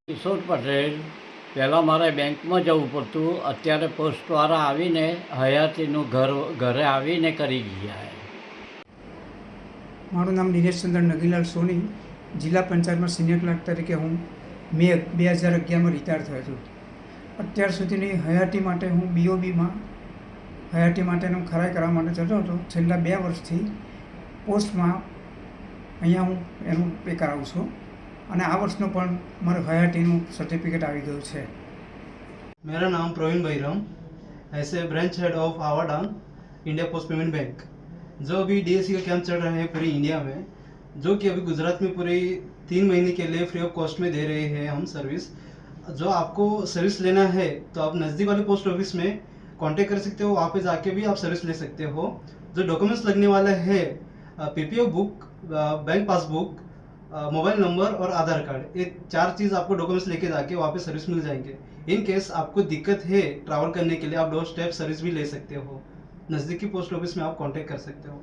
કિશોર પટેલ. પહેલાં મારે બેંકમાં જવું પડતું, અત્યારે પોસ્ટવાળા આવીને હયાતીનું ઘરે આવીને કરી ગયા. મારું નામ દિનેશચંદ્ર નગીલાલ સોની, જિલ્લા પંચાયતમાં સિનિયર ક્લાર્ક તરીકે હું મે 2011માં રિટાયર થયો છું. અત્યાર સુધીની હયાતી માટે હું બીઓબીમાં હયાતી માટેનું ખરાઈ કરવા માટે જતો હતો. છેલ્લા 2 વર્ષથી પોસ્ટમાં અહીંયા હું એનું પે કરાવું છું અને આ વર્ષનું પણ મારું હયાતીનું સર્ટિફિકેટ આવી ગયું છે. मेरा नाम प्रवीण बैरम, ऐसे ब्रांच हेड ऑफ आवाडांग इंडिया पोस्ट पेमेंट बैंक. जो अभी डीएससी का कैंप चल रहा है पूरी इंडिया में, जो कि अभी गुजरात में पूरे 3 महीने के लिए फ्री ऑफ कॉस्ट में दे रहे हैं हम सर्विस. जो आपको सर्विस लेना है तो आप नज़दीक वाले पोस्ट ऑफिस में कांटेक्ट कर सकते हो, वहाँ पे जाके भी आप सर्विस ले सकते हो. जो डॉक्यूमेंट्स लगने वाला है PPO book, bank passbook, mobile number और आधार कार्ड, ये 4 चीज़ आपको डॉक्यूमेंट्स लेके जाके वहाँ पे सर्विस मिल जाएंगे. इन केस आपको दिक्कत है ट्रैवल करने के लिए, आप डोर स्टेप सर्विस भी ले सकते हो. नज़दीकी पोस्ट ऑफिस में आप कांटेक्ट कर सकते हो.